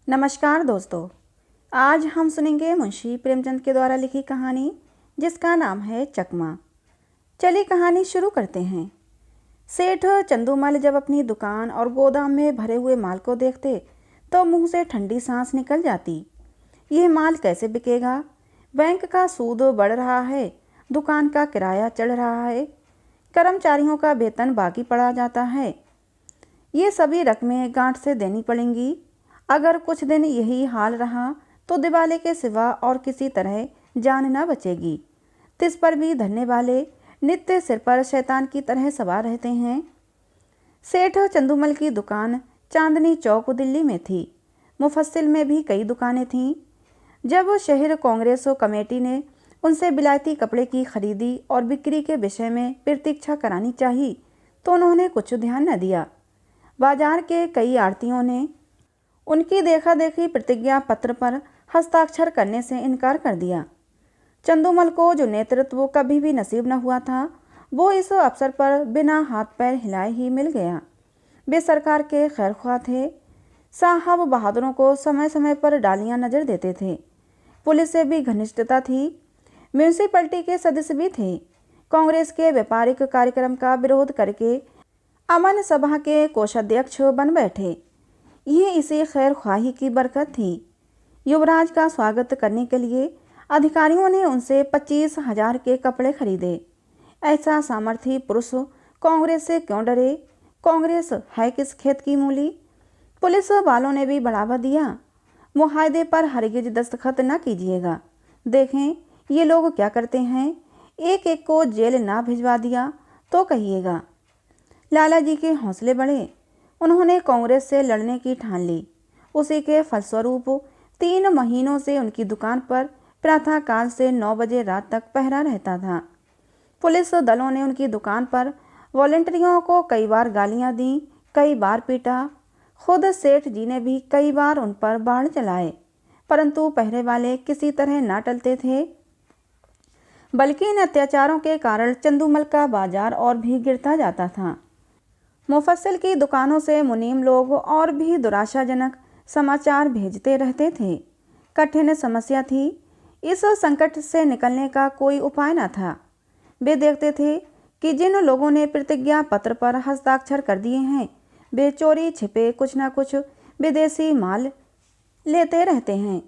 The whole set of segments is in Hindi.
नमस्कार दोस्तों। आज हम सुनेंगे मुंशी प्रेमचंद के द्वारा लिखी कहानी जिसका नाम है चकमा। चलिए कहानी शुरू करते हैं। सेठ चंदूमल जब अपनी दुकान और गोदाम में भरे हुए माल को देखते तो मुंह से ठंडी सांस निकल जाती। यह माल कैसे बिकेगा? बैंक का सूद बढ़ रहा है, दुकान का किराया चढ़ रहा है, कर्मचारियों का वेतन बाकी पड़ा जाता है। ये सभी रकमें गांठ से देनी पड़ेंगी। अगर कुछ दिन यही हाल रहा तो दिवाले के सिवा और किसी तरह जान न बचेगी। तिस पर भी धरने वाले नित्य सिर पर शैतान की तरह सवार रहते हैं। सेठ चंदूमल की दुकान चांदनी चौक दिल्ली में थी। मुफस्सिल में भी कई दुकानें थीं। जब शहर कांग्रेस कमेटी ने उनसे बिलायती कपड़े की खरीदी और बिक्री के विषय में प्रतीक्षा करानी चाहिए तो उन्होंने कुछ ध्यान न दिया। बाजार के कई आड़तियों ने उनकी देखा देखी प्रतिज्ञा पत्र पर हस्ताक्षर करने से इनकार कर दिया। चंदूमल को जो नेतृत्व कभी भी नसीब न हुआ था वो इस अवसर पर बिना हाथ पैर हिलाए ही मिल गया। वे सरकार के खैरख्वाह थे। साहब बहादुरों को समय समय पर डालियां नजर देते थे। पुलिस से भी घनिष्ठता थी। म्यूनिसिपैलिटी के सदस्य भी थे। कांग्रेस के व्यापारिक कार्यक्रम का विरोध करके अमन सभा के कोषाध्यक्ष बन बैठे। यह इसी खैर ख्वाही की बरकत थी। युवराज का स्वागत करने के लिए अधिकारियों ने उनसे 25,000 के कपड़े खरीदे। ऐसा सामर्थी पुरुष कांग्रेस से क्यों डरे? कांग्रेस है किस खेत की मूली? पुलिस वालों ने भी बढ़ावा दिया। मुआहदे पर हरगिज दस्तखत न कीजिएगा। देखें ये लोग क्या करते हैं। एक एक को जेल ना भिजवा दिया तो कहिएगा। लाला जी के हौसले बढ़े। उन्होंने कांग्रेस से लड़ने की ठान ली। उसी के फलस्वरूप 3 महीनों से उनकी दुकान पर प्रातःकाल से 9 बजे रात तक पहरा रहता था। पुलिस दलों ने उनकी दुकान पर वॉलंटियरों को कई बार गालियां दी, कई बार पीटा। खुद सेठ जी ने भी कई बार उन पर बाढ़ चलाए, परंतु पहरे वाले किसी तरह ना टलते थे। बल्कि इन अत्याचारों के कारण चंदूमल का बाजार और भी गिरता जाता था। मुफस्सिल की दुकानों से मुनीम लोग और भी दुराशाजनक समाचार भेजते रहते थे। कठिन समस्या थी। इस संकट से निकलने का कोई उपाय न था। वे देखते थे कि जिन लोगों ने प्रतिज्ञा पत्र पर हस्ताक्षर कर दिए हैं वे चोरी छिपे कुछ न कुछ विदेशी माल लेते रहते हैं।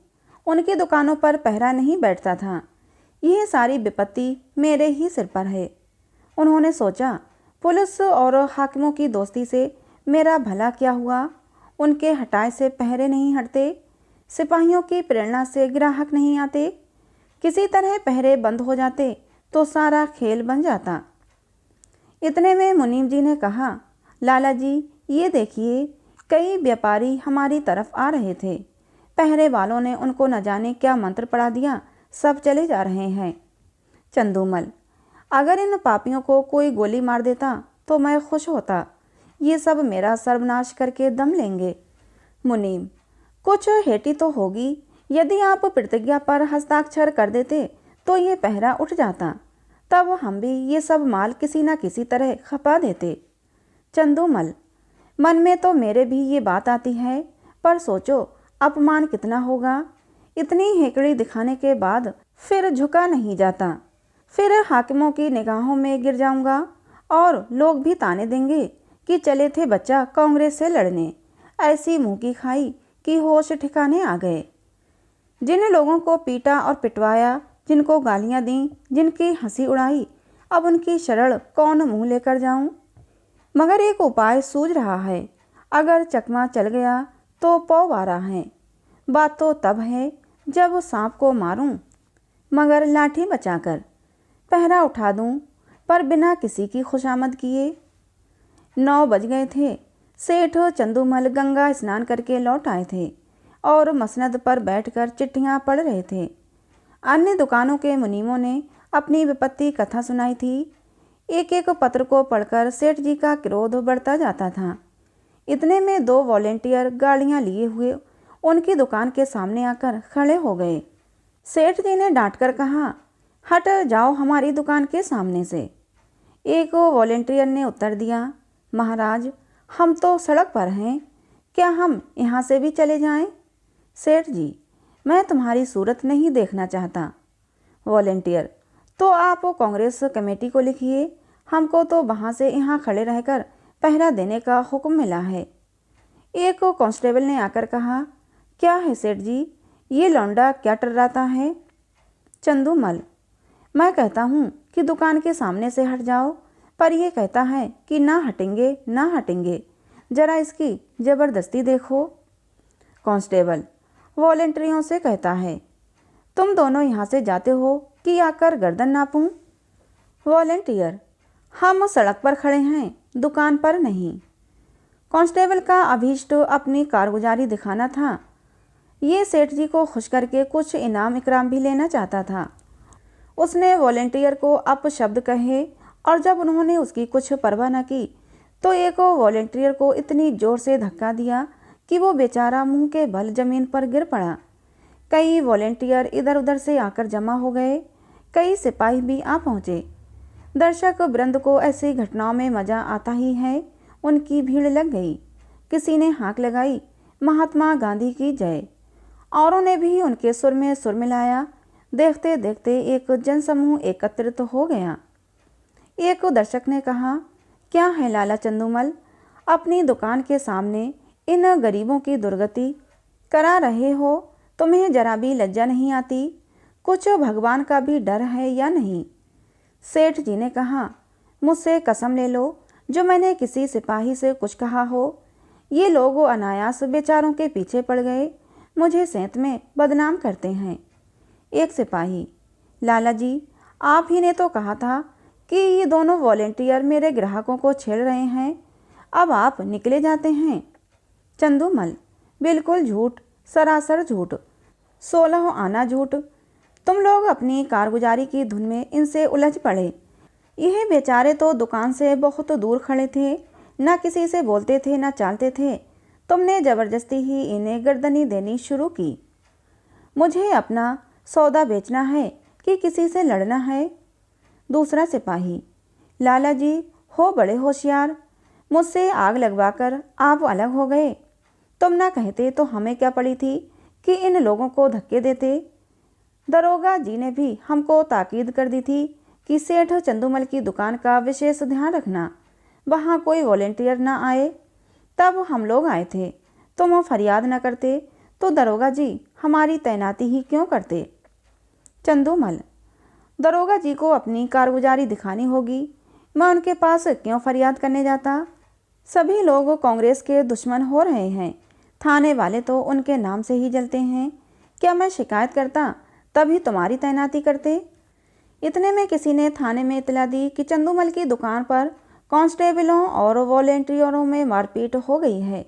उनकी दुकानों पर पहरा नहीं बैठता था। यह सारी विपत्ति मेरे ही सिर पर है। उन्होंने सोचा, पुलिस और हाकिमों की दोस्ती से मेरा भला क्या हुआ? उनके हटाए से पहरे नहीं हटते। सिपाहियों की प्रेरणा से ग्राहक नहीं आते। किसी तरह पहरे बंद हो जाते तो सारा खेल बन जाता। इतने में मुनीम जी ने कहा, लाला जी ये देखिए, कई व्यापारी हमारी तरफ आ रहे थे। पहरे वालों ने उनको न जाने क्या मंत्र पढ़ा दिया, सब चले जा रहे हैं। चंदूमल, अगर इन पापियों को कोई गोली मार देता तो मैं खुश होता। ये सब मेरा सर्वनाश करके दम लेंगे। मुनीम, कुछ हेटी तो होगी। यदि आप प्रतिज्ञा पर हस्ताक्षर कर देते तो ये पहरा उठ जाता। तब हम भी ये सब माल किसी न किसी तरह खपा देते। चंदूमल, मन में तो मेरे भी ये बात आती है, पर सोचो अपमान कितना होगा। इतनी हेकड़ी दिखाने के बाद फिर झुका नहीं जाता। फिर हाकिमों की निगाहों में गिर जाऊंगा और लोग भी ताने देंगे कि चले थे बच्चा कांग्रेस से लड़ने। ऐसी मुंह की खाई कि होश ठिकाने आ गए। जिन लोगों को पीटा और पिटवाया, जिनको गालियां दी, जिनकी हंसी उड़ाई, अब उनकी शरण कौन मुंह लेकर जाऊं? मगर एक उपाय सूझ रहा है। अगर चकमा चल गया तो पौवारा है। बात तो तब है जब सांप को मारूं मगर लाठी बचाकर। पहरा उठा दूं पर बिना किसी की खुशामद किए। 9 बज गए थे। सेठ चंदूमल गंगा स्नान करके लौट आए थे और मसनद पर बैठकर चिट्ठियां पढ़ रहे थे। अन्य दुकानों के मुनीमों ने अपनी विपत्ति कथा सुनाई थी। एक एक पत्र को पढ़कर सेठ जी का क्रोध बढ़ता जाता था। इतने में 2 वॉलेंटियर गाड़ियां लिए हुए उनकी दुकान के सामने आकर खड़े हो गए। सेठ जी ने डांटकर कहा, हट जाओ हमारी दुकान के सामने से। एक वॉलेंटियर ने उत्तर दिया, महाराज हम तो सड़क पर हैं, क्या हम यहाँ से भी चले जाएं? सेठ जी, मैं तुम्हारी सूरत नहीं देखना चाहता। वॉलेंटियर, तो आप कांग्रेस कमेटी को लिखिए, हमको तो वहाँ से यहाँ खड़े रहकर पहरा देने का हुक्म मिला है। एक कांस्टेबल ने आकर कहा, क्या है सेठ जी, ये लौंडा क्या टर्राता है? चंदूमल, मैं कहता हूँ कि दुकान के सामने से हट जाओ, पर यह कहता है कि ना हटेंगे ना हटेंगे, जरा इसकी ज़बरदस्ती देखो। कांस्टेबल वॉलेंटियरों से कहता है, तुम दोनों यहाँ से जाते हो कि आकर गर्दन नापूं? वॉलेंटियर, हम सड़क पर खड़े हैं, दुकान पर नहीं। कांस्टेबल का अभीष्ट अपनी कारगुजारी दिखाना था। ये सेठ जी को खुश करके कुछ इनाम इकराम भी लेना चाहता था। उसने वॉलेंटियर को अपशब्द कहे और जब उन्होंने उसकी कुछ परवाह न की तो एक वॉलेंटियर को इतनी जोर से धक्का दिया कि वो बेचारा मुंह के बल जमीन पर गिर पड़ा। कई वॉलेंटियर इधर उधर से आकर जमा हो गए, कई सिपाही भी आ पहुँचे। दर्शक वृंद को ऐसी घटनाओं में मज़ा आता ही है। उनकी भीड़ लग गई। किसी ने हाँक लगाई, महात्मा गांधी की जय। औरों ने भी उनके सुर में सुर मिलाया। देखते देखते एक जनसमूह एकत्रित हो गया। एक दर्शक ने कहा, क्या है लाला चंदूमल, अपनी दुकान के सामने इन गरीबों की दुर्गति करा रहे हो? तुम्हें जरा भी लज्जा नहीं आती? कुछ भगवान का भी डर है या नहीं? सेठ जी ने कहा, मुझसे कसम ले लो, जो मैंने किसी सिपाही से कुछ कहा हो, ये लोग अनायास बेचारों के पीछे पड़ गए, मुझे सेंत में बदनाम करते हैं। एक सिपाही, लाला जी, आप ही ने तो कहा था कि ये दोनों वॉलेंटियर मेरे ग्राहकों को छेड़ रहे हैं, अब आप निकले जाते हैं। चंदूमल, बिल्कुल झूठ, सरासर झूठ, 16 आना झूठ। तुम लोग अपनी कारगुजारी की धुन में इनसे उलझ पड़े। यह बेचारे तो दुकान से बहुत दूर खड़े थे, ना किसी से बोलते थे ना चालते थे। तुमने ज़बरदस्ती ही इन्हें गर्दनी देनी शुरू की। मुझे अपना सौदा बेचना है कि किसी से लड़ना है? दूसरा सिपाही, लाला जी हो बड़े होशियार, मुझसे आग लगवाकर आप अलग हो गए। तुम ना कहते तो हमें क्या पड़ी थी कि इन लोगों को धक्के देते। दरोगा जी ने भी हमको ताकीद कर दी थी कि सेठ चंदूमल की दुकान का विशेष ध्यान रखना, वहाँ कोई वॉलेंटियर ना आए। तब हम लोग आए थे। तुम फरियाद न करते तो दरोगा जी हमारी तैनाती ही क्यों करते? चंदूमल, दरोगा जी को अपनी कारगुजारी दिखानी होगी, मैं उनके पास क्यों फरियाद करने जाता? सभी लोग कांग्रेस के दुश्मन हो रहे हैं, थाने वाले तो उनके नाम से ही जलते हैं। क्या मैं शिकायत करता तभी तुम्हारी तैनाती करते? इतने में किसी ने थाने में इतला दी कि चंदूमल की दुकान पर कांस्टेबलों और वॉलेंटियरों में मारपीट हो गई है।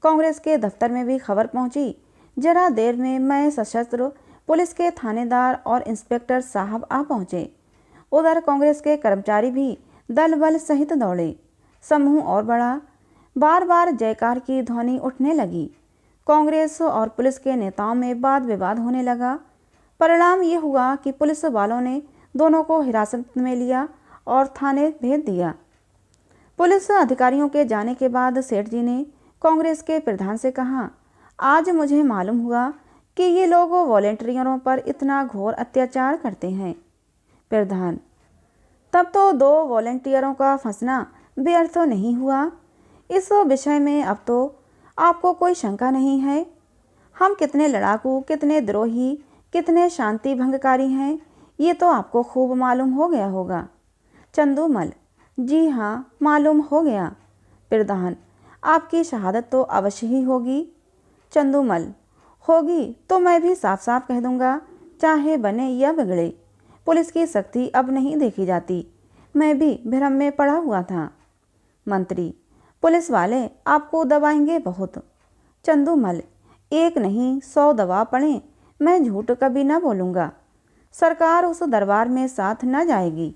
कांग्रेस के दफ्तर में भी खबर पहुंची। जरा देर में मैं सशस्त्र पुलिस के थानेदार और इंस्पेक्टर साहब आ पहुंचे। उधर कांग्रेस के कर्मचारी भी दल बल सहित दौड़े। समूह और बढ़ा। बार बार जयकार की ध्वनि उठने लगी। कांग्रेस और पुलिस के नेताओं में वाद विवाद होने लगा। परिणाम ये हुआ कि पुलिस वालों ने दोनों को हिरासत में लिया और थाने भेज दिया। पुलिस अधिकारियों के जाने के बाद सेठ जी ने कांग्रेस के प्रधान से कहा, आज मुझे मालूम हुआ कि ये लोग वॉलेंटियरों पर इतना घोर अत्याचार करते हैं। प्रधान, तब तो 2 वॉलेंटियरों का फंसना व्यर्थ नहीं हुआ। इस विषय में अब तो आपको कोई शंका नहीं है। हम कितने लड़ाकू, कितने द्रोही, कितने शांति भंगकारी हैं, ये तो आपको खूब मालूम हो गया होगा। चंदूमल, जी हाँ, मालूम हो गया। प्रधान, आपकी शहादत तो अवश्य ही होगी। चंदूमल, होगी तो मैं भी साफ साफ कह दूंगा, चाहे बने या बिगड़े। पुलिस की सख्ती अब नहीं देखी जाती। मैं भी भ्रम में पड़ा हुआ था। मंत्री, पुलिस वाले आपको दबाएंगे बहुत। चंदूमल, एक नहीं 100 दबा पड़े, मैं झूठ कभी ना बोलूँगा। सरकार उस दरबार में साथ न जाएगी।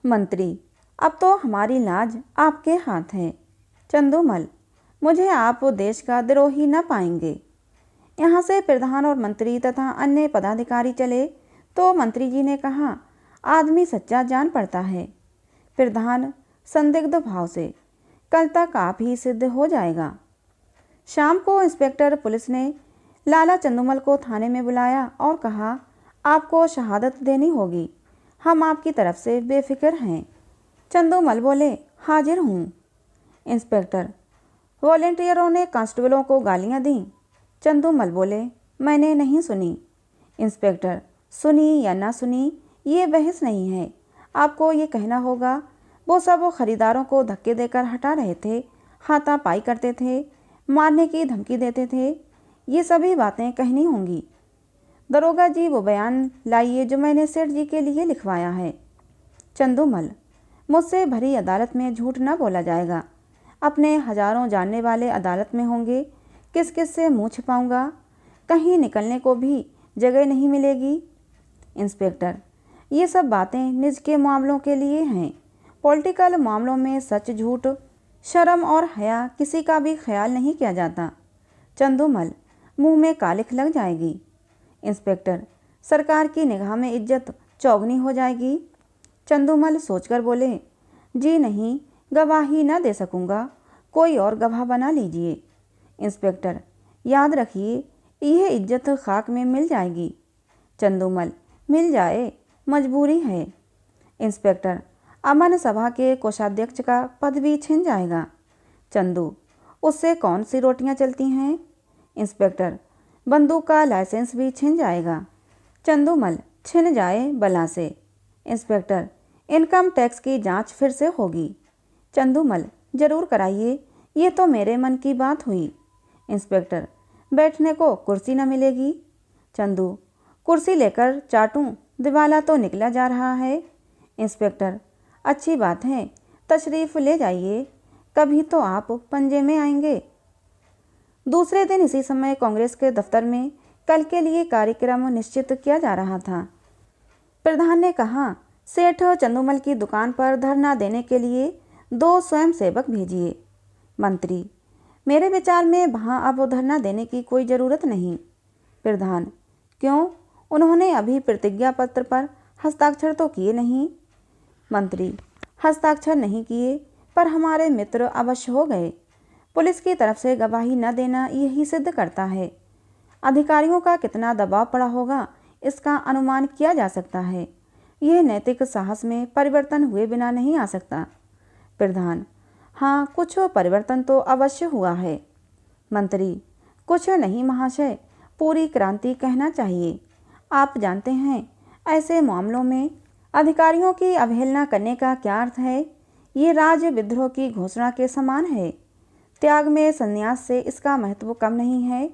मंत्री, अब तो हमारी लाज आपके हाथ है। चंदूमल, मुझे आप देश का द्रोही न पाएंगे। यहाँ से प्रधान और मंत्री तथा अन्य पदाधिकारी चले तो मंत्री जी ने कहा, आदमी सच्चा जान पड़ता है। प्रधान संदिग्ध भाव से, कल तक आप ही सिद्ध हो जाएगा। शाम को इंस्पेक्टर पुलिस ने लाला चंदूमल को थाने में बुलाया और कहा, आपको शहादत देनी होगी, हम आपकी तरफ से बेफिक्र हैं। चंदूमल बोले, हाजिर हूँ। इंस्पेक्टर, वॉलेंटियरों ने कांस्टेबलों को गालियाँ दीं। चंदूमल बोले, मैंने नहीं सुनी। इंस्पेक्टर, सुनी या ना सुनी ये बहस नहीं है, आपको ये कहना होगा वो सब खरीदारों को धक्के देकर हटा रहे थे, हाथापाई करते थे, मारने की धमकी देते थे, ये सभी बातें कहनी होंगी। दरोगा जी, वो बयान लाइए जो मैंने सेठ जी के लिए लिखवाया है। चंदूमल, मुझसे भरी अदालत में झूठ न बोला जाएगा, अपने हजारों जानने वाले अदालत में होंगे, किस किस से मुँह छिपाऊंगा, कहीं निकलने को भी जगह नहीं मिलेगी। इंस्पेक्टर, ये सब बातें निज के मामलों के लिए हैं, पॉलिटिकल मामलों में सच झूठ, शर्म और हया किसी का भी ख्याल नहीं किया जाता। चंदूमल, मुंह में कालिख लग जाएगी। इंस्पेक्टर, सरकार की निगाह में इज्जत चौगनी हो जाएगी। चंदूमल सोचकर बोले, जी नहीं, गवाही न दे सकूंगा, कोई और गवाह बना लीजिए। इंस्पेक्टर, याद रखिए यह इज्जत खाक में मिल जाएगी। चंदूमल, मिल जाए, मजबूरी है। इंस्पेक्टर, अमन सभा के कोषाध्यक्ष का पद भी छिन जाएगा। चंदू, उससे कौन सी रोटियां चलती हैं। इंस्पेक्टर, बंदूक का लाइसेंस भी छिन जाएगा। चंदूमल, छिन जाए बला से। इंस्पेक्टर, इनकम टैक्स की जांच फिर से होगी। चंदूमल, जरूर कराइए, ये तो मेरे मन की बात हुई। इंस्पेक्टर, बैठने को कुर्सी न मिलेगी। चंदू, कुर्सी लेकर चाटूं, दिवाला तो निकला जा रहा है। इंस्पेक्टर, अच्छी बात है, तशरीफ़ ले जाइए, कभी तो आप पंजे में आएंगे। दूसरे दिन इसी समय कांग्रेस के दफ्तर में कल के लिए कार्यक्रम निश्चित किया जा रहा था। प्रधान ने कहा, सेठ चंदूमल की दुकान पर धरना देने के लिए 2 स्वयंसेवक भेजिए। मंत्री, मेरे विचार में वहाँ अब धरना देने की कोई ज़रूरत नहीं। प्रधान, क्यों, उन्होंने अभी प्रतिज्ञा पत्र पर हस्ताक्षर तो किए नहीं। मंत्री, हस्ताक्षर नहीं किए पर हमारे मित्र अवश्य हो गए। पुलिस की तरफ से गवाही न देना यही सिद्ध करता है। अधिकारियों का कितना दबाव पड़ा होगा इसका अनुमान किया जा सकता है। यह नैतिक साहस में परिवर्तन हुए बिना नहीं आ सकता। प्रधान, हाँ, कुछ परिवर्तन तो अवश्य हुआ है। मंत्री, कुछ नहीं महाशय, पूरी क्रांति कहना चाहिए। आप जानते हैं ऐसे मामलों में अधिकारियों की अवहेलना करने का क्या अर्थ है। ये राज विद्रोह की घोषणा के समान है। त्याग में संन्यास से इसका महत्व कम नहीं है।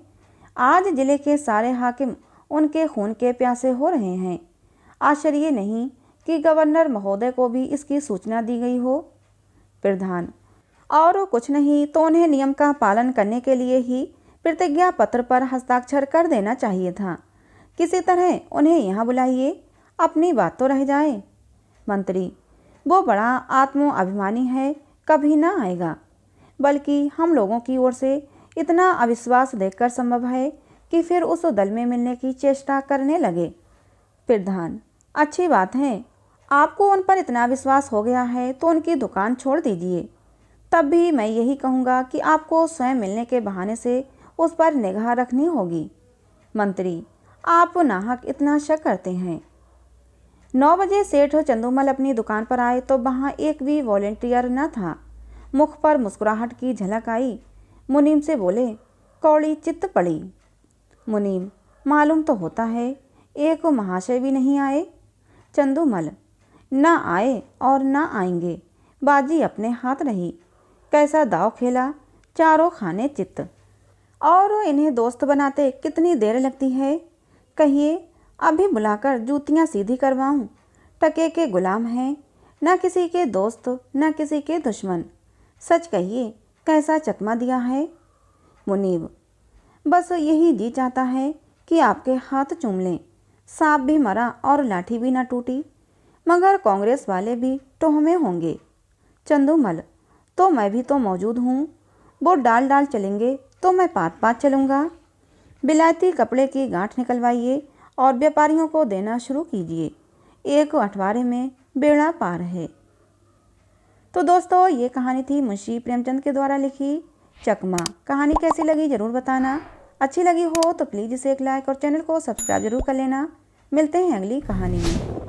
आज जिले के सारे हाकिम उनके खून के प्यासे हो रहे हैं। आश्चर्य नहीं कि गवर्नर महोदय को भी इसकी सूचना दी गई हो। प्रधान, और कुछ नहीं तो उन्हें नियम का पालन करने के लिए ही प्रतिज्ञा पत्र पर हस्ताक्षर कर देना चाहिए था। किसी तरह उन्हें यहाँ बुलाइए, अपनी बात तो रह जाए। मंत्री, वो बड़ा आत्म अभिमानी है, कभी ना आएगा, बल्कि हम लोगों की ओर से इतना अविश्वास देखकर संभव है कि फिर उस दल में मिलने की चेष्टा करने लगे। प्रधान, अच्छी बात है, आपको उन पर इतना विश्वास हो गया है तो उनकी दुकान छोड़ दीजिए। तब भी मैं यही कहूँगा कि आपको स्वयं मिलने के बहाने से उस पर निगाह रखनी होगी। मंत्री, आप नाहक इतना शक करते हैं। 9 बजे सेठ चंदूमल अपनी दुकान पर आए तो वहाँ एक भी वॉलेंटियर न था। मुख पर मुस्कुराहट की झलक आई। मुनीम से बोले, कौड़ी चित्त पड़ी। मुनीम, मालूम तो होता है, एक महाशय भी नहीं आए। चंदूमल, ना आए और ना आएंगे, बाजी अपने हाथ रही। कैसा दाव खेला, चारों खाने चित्त। और इन्हें दोस्त बनाते कितनी देर लगती है। कहिए, अभी बुलाकर जूतियाँ सीधी करवाऊँ। टके के गुलाम हैं, न किसी के दोस्त न किसी के दुश्मन। सच कहिए, कैसा चकमा दिया है। मुनीब, बस यही जी चाहता है कि आपके हाथ चूम लें। सांप भी मरा और लाठी भी न टूटी, मगर कांग्रेस वाले भी टोहमे होंगे। चंदूमल, तो मैं भी तो मौजूद हूँ। वो डाल डाल चलेंगे तो मैं पात पात चलूँगा। बिलायती कपड़े की गांठ निकलवाइए और व्यापारियों को देना शुरू कीजिए। एक अठवारे में बेड़ा पार है। तो दोस्तों, ये कहानी थी मुंशी प्रेमचंद के द्वारा लिखी चकमा। कहानी कैसी लगी ज़रूर बताना। अच्छी लगी हो तो प्लीज़ इसे एक लाइक और चैनल को सब्सक्राइब जरूर कर लेना। मिलते हैं अगली कहानी में।